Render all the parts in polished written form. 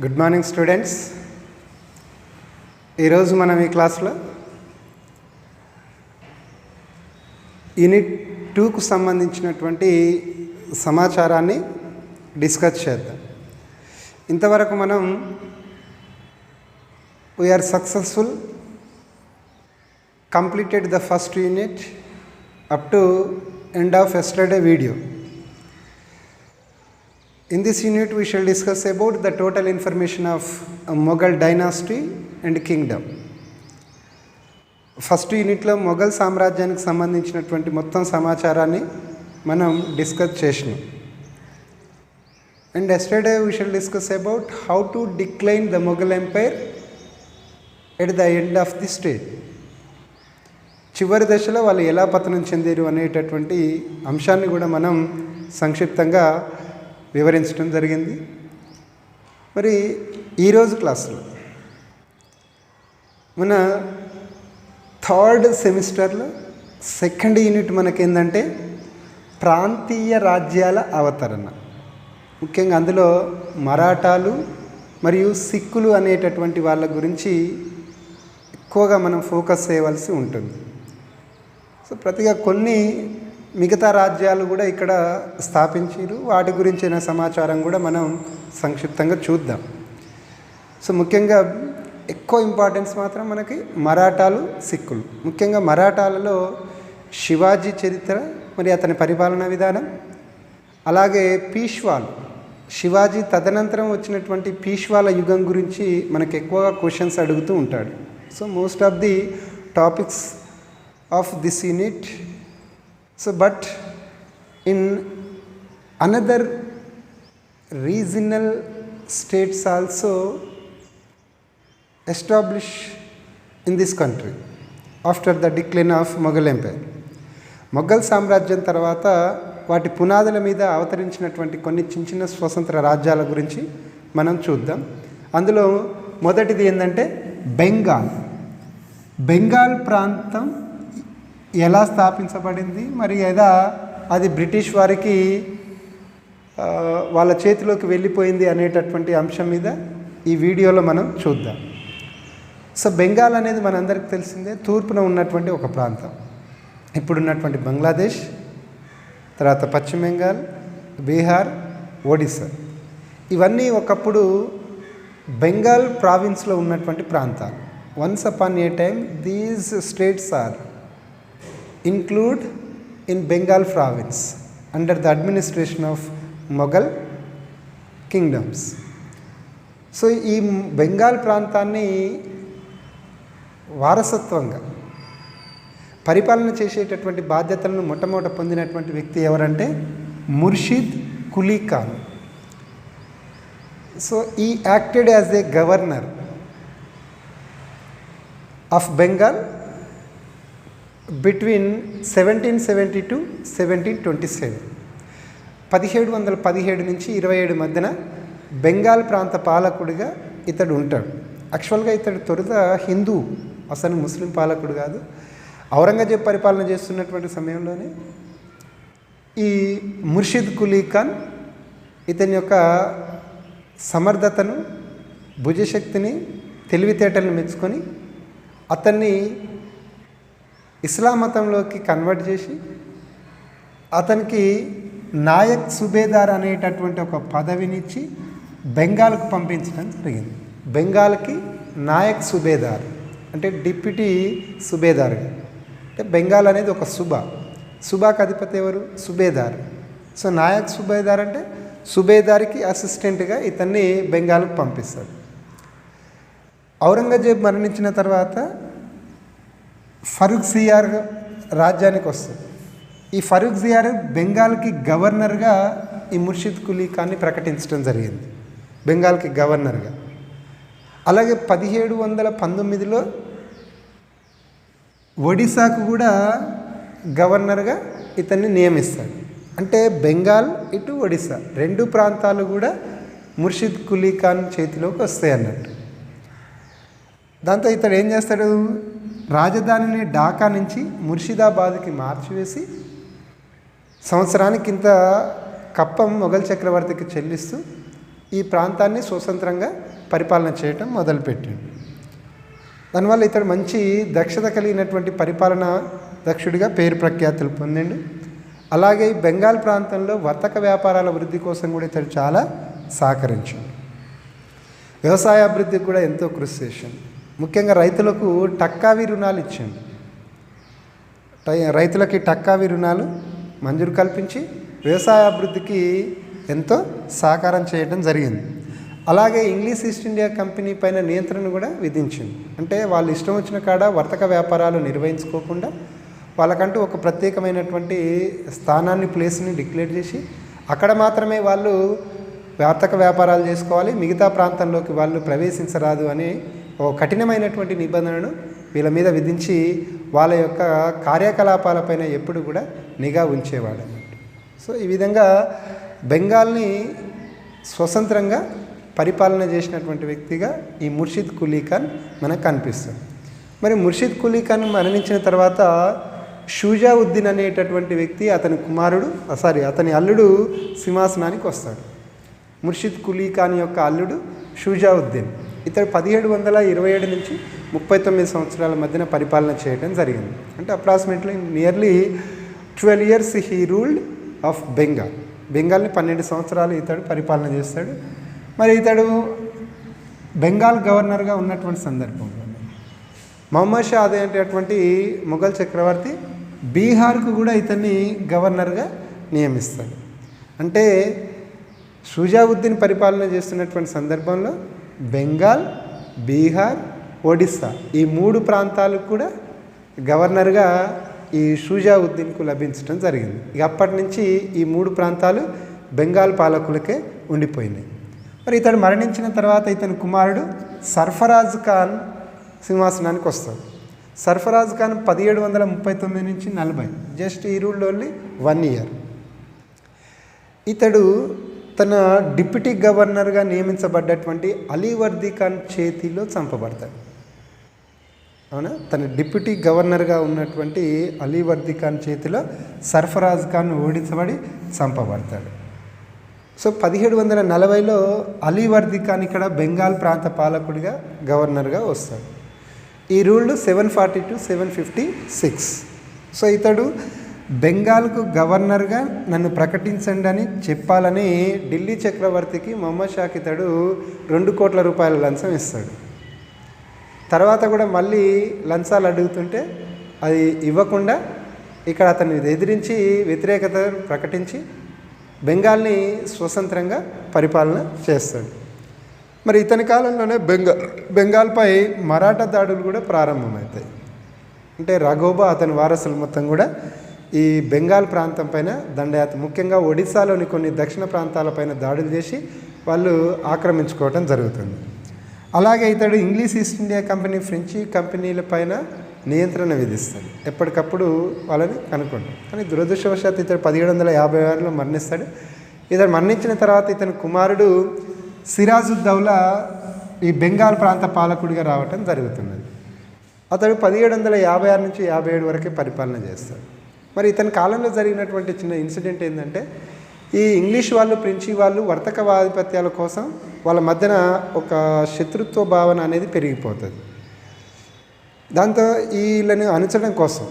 Good morning students. ఈరోజు మనం ఈ క్లాస్లో యూనిట్ 2కు సంబంధించినటువంటి సమాచారాన్ని డిస్కస్ చేద్దాం. ఇంతవరకు మనం we are successful completed the first unit up to end of yesterday video. In this unit we shall discuss about the total information of Mughal dynasty and kingdom. First యూనిట్లో మొఘల్ సామ్రాజ్యానికి సంబంధించినటువంటి మొత్తం సమాచారాన్ని మనం డిస్కస్ చేసినాం. And yesterday we shall discuss about how to decline the Mughal empire at the end of the stage. చివరి దశలో వాళ్ళు ఎలా పతనం చెందారు అనేటటువంటి అంశాన్ని కూడా మనం సంక్షిప్తంగా వివరించడం జరిగింది. మరి ఈరోజు క్లాసులో మన థర్డ్ సెమిస్టర్లో సెకండ్ యూనిట్ మనకేందంటే ప్రాంతీయ రాజ్యాల అవతరణ. ముఖ్యంగా అందులో మరాఠాలు మరియు సిక్కులు అనేటటువంటి వాళ్ళ గురించి ఎక్కువగా మనం ఫోకస్ చేయవలసి ఉంటుంది. సో ప్రతిగా కొన్ని మిగతా రాజ్యాలు కూడా ఇక్కడ స్థాపించారు, వాటి గురించిన సమాచారం కూడా మనం సంక్షిప్తంగా చూద్దాం. సో ముఖ్యంగా ఎక్కువ ఇంపార్టెన్స్ మాత్రం మనకి మరాఠాలు, సిక్కులు. ముఖ్యంగా మరాఠాలలో శివాజీ చరిత్ర మరి అతని పరిపాలనా విధానం, అలాగే పీష్వాలు, శివాజీ తదనంతరం వచ్చినటువంటి పీష్వాల యుగం గురించి మనకు ఎక్కువగా క్వశ్చన్స్ అడుగుతూ ఉంటాడు. So most of the topics of this unit. So but in another regional states also established in this country after the decline of Mughal Empire. Mughal సామ్రాజ్యం తర్వాత వాటి పునాదుల మీద అవతరించినటువంటి కొన్ని చిన్న స్వతంత్ర రాజ్యాల గురించి మనం చూద్దాం. అందులో మొదటిది ఏంటంటే బెంగాల్ ప్రాంతం ఎలా స్థాపించబడింది, మరి ఎలా అది బ్రిటిష్ వారికి వాళ్ళ చేతిలోకి వెళ్ళిపోయింది అనేటటువంటి అంశం మీద ఈ వీడియోలో మనం చూద్దాం. సో బెంగాల్ అనేది మనందరికీ తెలిసిందే, తూర్పున ఉన్నటువంటి ఒక ప్రాంతం. ఇప్పుడున్నటువంటి బంగ్లాదేశ్, తర్వాత పశ్చిమ బెంగాల్, బీహార్, ఒడిస్సా, ఇవన్నీ ఒకప్పుడు బెంగాల్ ప్రావిన్స్లో ఉన్నటువంటి ప్రాంతాలు. Once upon a time these states are include in Bengal province under the administration of Mughal kingdoms. So ఈ బెంగాల్ ప్రాంతాన్ని వారసత్వంగా పరిపాలన చేసేటటువంటి బాధ్యతలను మొట్టమొదట పొందినటువంటి వ్యక్తి ఎవరంటే ముర్షిద్ కులీ ఖాన్. సో ఈ acted as a governor of Bengal between 1770 to 1727. 1717 నుంచి 27 మధ్యన బెంగాల్ ప్రాంత పాలకుడిగా ఇతడు ఉంటాడు. యాక్చువల్గా ఇతడు తొలుత హిందూ, అసలు ముస్లిం పాలకుడు కాదు. ఔరంగజేబ్ పరిపాలన చేస్తున్నటువంటి సమయంలోనే ఈ ముర్షిద్ కులీ ఖాన్ ఇతని యొక్క సమర్థతను, భుజశక్తిని, తెలివితేటలను మెచ్చుకొని అతన్ని ఇస్లాం మతంలోకి కన్వర్ట్ చేసి అతనికి నాయక్ సుబేదార్ అనేటటువంటి ఒక పదవినిచ్చి బెంగాల్కు పంపించడం జరిగింది. బెంగాల్కి నాయక్ సుబేదార్ అంటే డిప్యూటీ సుబేదార్. అంటే బెంగాల్ అనేది ఒక సుబాకి అధిపతి ఎవరు? సుబేదార్. సో నాయక్ సుబేదార్ అంటే సుబేదార్కి అసిస్టెంట్గా ఇతన్ని బెంగాల్కు పంపిస్తాడు. ఔరంగజేబ్ మరణించిన తర్వాత ఫరూక్ సియార్ రాజ్యానికి వస్తుంది. ఈ ఫరూక్ సియార్ బెంగాల్కి గవర్నర్గా ఈ ముర్షిద్ కులీ ఖాన్ని ప్రకటించడం జరిగింది, బెంగాల్కి గవర్నర్గా. అలాగే 1719లో ఒడిశాకు కూడా గవర్నర్గా ఇతన్ని నియమిస్తాడు. అంటే బెంగాల్ ఇటు ఒడిశా రెండు ప్రాంతాలు కూడా ముర్షిద్ కులీ ఖాన్ చేతిలోకి వస్తాయి అన్నట్టు. దాంతో ఇతడు ఏం చేస్తాడు, రాజధానిని ఢాకా నుంచి ముర్షిదాబాద్కి మార్చివేసి సంవత్సరానికి ఇంత కప్పం మొఘల్ చక్రవర్తికి చెల్లిస్తూ ఈ ప్రాంతాన్ని స్వతంత్రంగా పరిపాలన చేయటం మొదలుపెట్టాడు. దానివల్ల ఇతడు మంచి దక్షత కలిగినటువంటి పరిపాలనా దక్షుడిగా పేరు ప్రఖ్యాతులు పొందిండు. అలాగే బెంగాల్ ప్రాంతంలో వర్తక వ్యాపారాల వృద్ధి కోసం కూడా ఇతడు చాలా సహకరించాడు. వ్యవసాయ అభివృద్ధికి కూడా ఎంతో కృషి చేశాడు. ముఖ్యంగా రైతులకు టక్కావి రుణాలు ఇచ్చాడు. రైతులకి టక్కావి రుణాలు మంజూరు కల్పించి వ్యవసాయ అభివృద్ధికి ఎంతో సహకారం చేయడం జరిగింది. అలాగే ఇంగ్లీష్ ఈస్ట్ ఇండియా కంపెనీ పైన నియంత్రణ కూడా విధించింది. అంటే వాళ్ళు ఇష్టం వచ్చిన కాడ వర్తక వ్యాపారాలు నిర్వహించుకోకుండా వాళ్ళకంటూ ఒక ప్రత్యేకమైనటువంటి స్థానాన్ని, ప్లేస్ని డిక్లేర్ చేసి అక్కడ మాత్రమే వాళ్ళు వర్తక వ్యాపారాలు చేసుకోవాలి, మిగతా ప్రాంతంలోకి వాళ్ళు ప్రవేశించరాదు అని ఒక కఠినమైనటువంటి నిబంధనను వీళ్ళ మీద విధించి వాళ్ళ యొక్క కార్యకలాపాలపైన ఎప్పుడు కూడా నిఘా ఉంచేవాడు అన్నట్టు. సో ఈ విధంగా బెంగాల్ని స్వతంత్రంగా పరిపాలన చేసినటువంటి వ్యక్తిగా ఈ ముర్షిద్ కులీ ఖాన్ మనకు కనిపిస్తుంది. మరి ముర్షిద్ కులీ ఖాన్ మరణించిన తర్వాత షుజావుద్దీన్ అనేటటువంటి వ్యక్తి అతని అల్లుడు సింహాసనానికి వస్తాడు. ముర్షిద్ కులీ ఖాన్ యొక్క అల్లుడు షుజావుద్దీన్. ఇతడు 1727 నుంచి 39 సంవత్సరాల మధ్యన పరిపాలన చేయడం జరిగింది. అంటే approximately nearly 12 years he ruled of Bengal. బెంగాల్ని 12 సంవత్సరాలు ఇతడు పరిపాలన చేస్తాడు. మరి ఇతడు బెంగాల్ గవర్నర్గా ఉన్నటువంటి సందర్భంలో మహమ్మద్ షా అనేటటువంటి మొఘల్ చక్రవర్తి బీహార్కు కూడా ఇతన్ని గవర్నర్గా నియమిస్తాడు. అంటే షుజావుద్దీన్ పరిపాలన చేస్తున్నటువంటి సందర్భంలో బెంగాల్, బీహార్, ఒడిస్సా ఈ 3 ప్రాంతాలకు కూడా గవర్నర్గా ఈ షుజావుద్దీన్కు లభించడం జరిగింది. ఇక అప్పటి నుంచి ఈ 3 ప్రాంతాలు బెంగాల్ పాలకులకే ఉండిపోయినాయి. మరి ఇతడు మరణించిన తర్వాత ఇతని కుమారుడు సర్ఫరాజ్ ఖాన్ సింహాసనానికి వస్తాడు. సర్ఫరాజ్ ఖాన్ 1739 నుంచి 40, జస్ట్ ఈ రూల్ ఓన్లీ 1 year. ఇతడు తన డిప్యూటీ గవర్నర్గా నియమించబడ్డటువంటి అలీవర్దీ ఖాన్ చేతిలో చంపబడతాడు. అవునా, తన డిప్యూటీ గవర్నర్గా ఉన్నటువంటి అలీవర్దీ ఖాన్ చేతిలో సర్ఫరాజ్ ఖాన్ ఓడించబడి చంపబడతాడు. సో 1740లో అలీవర్దీ ఖాన్ ఇక్కడ బెంగాల్ ప్రాంత పాలకుడిగా గవర్నర్గా వస్తాడు. ఈ రూల్ 740 to 756. సో ఇతడు బెంగాల్కు గవర్నర్గా నన్ను ప్రకటించండి అని చెప్పాలని ఢిల్లీ చక్రవర్తికి మహమ్మద్ షాకి ఇతడు 2 కోట్ల రూపాయల లంచం ఇస్తాడు. తర్వాత కూడా మళ్ళీ లంచాలు అడుగుతుంటే అది ఇవ్వకుండా ఇక్కడ అతన్ని ఎదిరించి వ్యతిరేకత ప్రకటించి బెంగాల్ని స్వతంత్రంగా పరిపాలన చేస్తాడు. మరి ఇతని కాలంలోనే బెంగాల్పై మరాఠా దాడులు కూడా ప్రారంభమవుతాయి. అంటే రఘోబా అతని వారసులు మొత్తం కూడా ఈ బెంగాల్ ప్రాంతం పైన దండయాత్ర, ముఖ్యంగా ఒడిశాలోని కొన్ని దక్షిణ ప్రాంతాలపైన దాడులు చేసి వాళ్ళు ఆక్రమించుకోవటం జరుగుతుంది. అలాగే ఇతడు ఇంగ్లీష్ ఈస్ట్ ఇండియా కంపెనీ, ఫ్రెంచి కంపెనీల పైన నియంత్రణ విధిస్తాడు. ఎప్పటికప్పుడు వాళ్ళని కనుక్కుంటాడు. కానీ దురదృష్టవశాత్తు ఇతడు 1756లో మరణిస్తాడు. ఇతడు మరణించిన తర్వాత ఇతని కుమారుడు సిరాజుద్దౌలా ఈ బెంగాల్ ప్రాంత పాలకుడిగా రావటం జరుగుతున్నది. అతడు 1756 నుంచి 57 వరకే పరిపాలన చేస్తాడు. మరి ఇతని కాలంలో జరిగినటువంటి చిన్న ఇన్సిడెంట్ ఏంటంటే, ఈ ఇంగ్లీష్ వాళ్ళు, ఫ్రెంచి వాళ్ళు వర్తక ఆధిపత్యాల కోసం వాళ్ళ మధ్యన ఒక శత్రుత్వ భావన అనేది పెరిగిపోతుంది. దాంతో వీళ్ళని అణచడం కోసం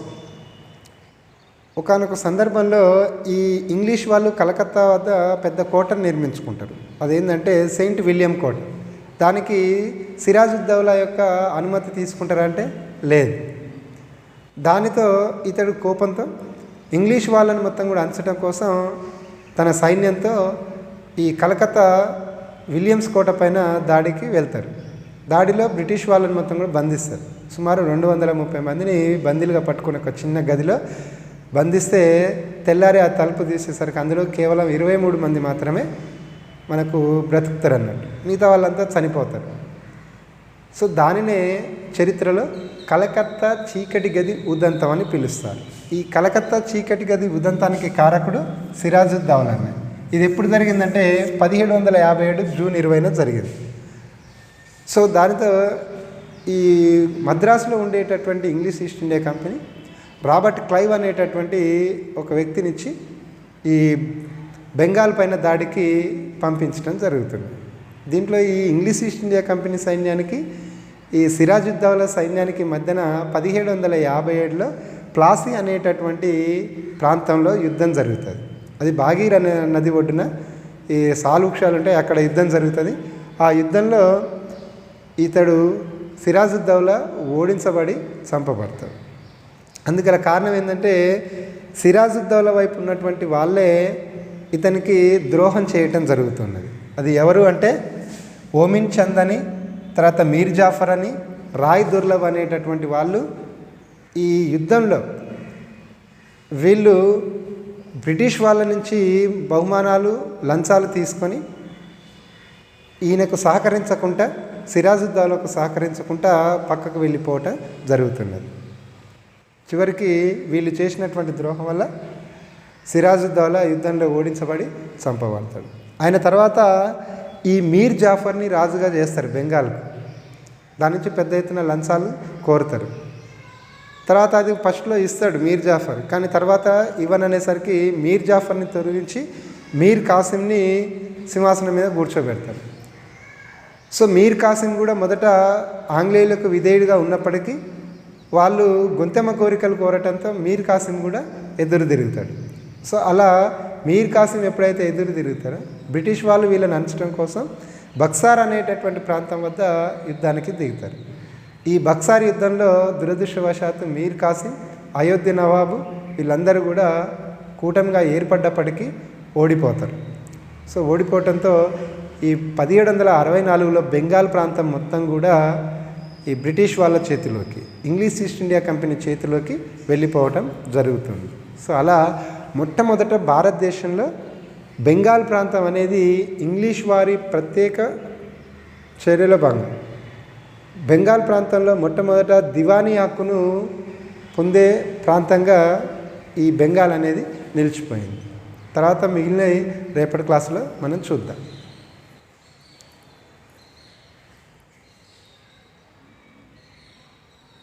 ఒకానొక సందర్భంలో ఈ ఇంగ్లీష్ వాళ్ళు కలకత్తా వద్ద పెద్ద కోటను నిర్మించుకుంటారు. అదేంటంటే సెయింట్ విలియం కోట. దానికి సిరాజుద్దౌలా యొక్క అనుమతి తీసుకుంటారంటే లేదు. దానితో ఇతడు కోపంతో ఇంగ్లీష్ వాళ్ళని మొత్తం కూడా అంచడం కోసం తన సైన్యంతో ఈ కలకత్తా విలియమ్స్ కోట పైన దాడికి వెళ్తారు. దాడిలో బ్రిటిష్ వాళ్ళని మొత్తం కూడా బంధిస్తారు. సుమారు 230 మందిని బందీలుగా పట్టుకుని ఒక చిన్న గదిలో బంధిస్తే తెల్లారి ఆ తలుపు తీసేసరికి అందులో కేవలం 23 మంది మాత్రమే మనకు బ్రతుకుతారు అన్నట్టు, మిగతా వాళ్ళంతా చనిపోతారు. సో దానినే చరిత్రలో కలకత్తా చీకటి గది ఉదంతం అని పిలుస్తారు. ఈ కలకత్తా చీకటి గది ఉదంతానికి కారకుడు సిరాజుద్దౌలా. ఇది ఎప్పుడు జరిగిందంటే 1757 జూన్ 20న జరిగింది. సో దానితో ఈ మద్రాసులో ఉండేటటువంటి English east India company Robert Clive అనేటటువంటి ఒక వ్యక్తినిచ్చి ఈ బెంగాల్ పైన దాడికి పంపించడం జరుగుతుంది. దీంట్లో ఈ ఇంగ్లీష్ ఈస్ట్ ఇండియా కంపెనీ సైన్యానికి ఈ సిరాజుద్దౌలా సైన్యానికి మధ్యన 1757లో ప్లాసీ అనేటటువంటి ప్రాంతంలో యుద్ధం జరుగుతుంది. అది భాగీర నది ఒడ్డున ఈ సాలుక్షాలు ఉంటాయి, అక్కడ యుద్ధం జరుగుతుంది. ఆ యుద్ధంలో ఇతడు సిరాజుద్దౌలా ఓడించబడి చంపబడతాడు. అందుగల కారణం ఏంటంటే సిరాజుద్దౌలా వైపు ఉన్నటువంటి వాళ్ళే ఇతనికి ద్రోహం చేయటం జరుగుతున్నది. అది ఎవరు అంటే ఓమిన్ చంద్ అని, తర్వాత మీర్ జాఫర్ అని, రాయ్ దుర్లభ్ అనేటటువంటి వాళ్ళు ఈ యుద్ధంలో వీళ్ళు బ్రిటిష్ వాళ్ళ నుంచి బహుమానాలు లంచాలు తీసుకొని ఈయనకు సహకరించకుండా, సిరాజుద్దౌలాకు సహకరించకుండా పక్కకు వెళ్ళిపోవటం జరుగుతున్నది. చివరికి వీళ్ళు చేసినటువంటి ద్రోహం వల్ల సిరాజుద్దౌలా యుద్ధంలో ఓడించబడి చంపబడతాడు. ఆయన తర్వాత ఈ మీర్ జాఫర్ని రాజుగా చేస్తారు బెంగాల్కు. దాని నుంచి పెద్ద ఎత్తున లంచాలు కోరుతారు. తర్వాత అది ఫస్ట్లో ఇస్తాడు మీర్ జాఫర్, కానీ తర్వాత ఇవ్వననేసరికి మీర్ జాఫర్ని తొలగించి మీర్ కాసిమ్ని సింహాసనం మీద కూర్చోబెడతారు. సో మీర్ కాసిం కూడా మొదట ఆంగ్లేయులకు విధేయుడిగా ఉన్నప్పటికీ వాళ్ళు గొంతెమ్మ కోరికలు కోరటంతో మీర్ కాసిం కూడా ఎదురు తిరుగుతాడు. సో అలా మీర్ కాసిం ఎప్పుడైతే ఎదురు తిరుగుతారో బ్రిటిష్ వాళ్ళు వీళ్ళని అంచడం కోసం బక్సార్ అనేటటువంటి ప్రాంతం వద్ద యుద్ధానికి దిగుతారు. ఈ బక్సార్ యుద్ధంలో దురదృష్టవశాత్తు మీర్ కాసిం, అయోధ్య నవాబు వీళ్ళందరూ కూడా కూటమిగా ఏర్పడ్డప్పటికీ ఓడిపోతారు. సో ఓడిపోవటంతో ఈ 1764లో బెంగాల్ ప్రాంతం మొత్తం కూడా ఈ బ్రిటిష్ వాళ్ళ చేతిలోకి, ఇంగ్లీష్ ఈస్ట్ ఇండియా కంపెనీ చేతిలోకి వెళ్ళిపోవటం జరుగుతుంది. సో అలా మొట్టమొదట భారతదేశంలో బెంగాల్ ప్రాంతం అనేది ఇంగ్లీష్ వారి ప్రత్యేక చర్యలో భాగం. బెంగాల్ ప్రాంతంలో మొట్టమొదట దివానీ హక్కును పొందే ప్రాంతంగా ఈ బెంగాల్ అనేది నిలిచిపోయింది. తర్వాత మిగిలిన రేపటి క్లాసులో మనం చూద్దాం.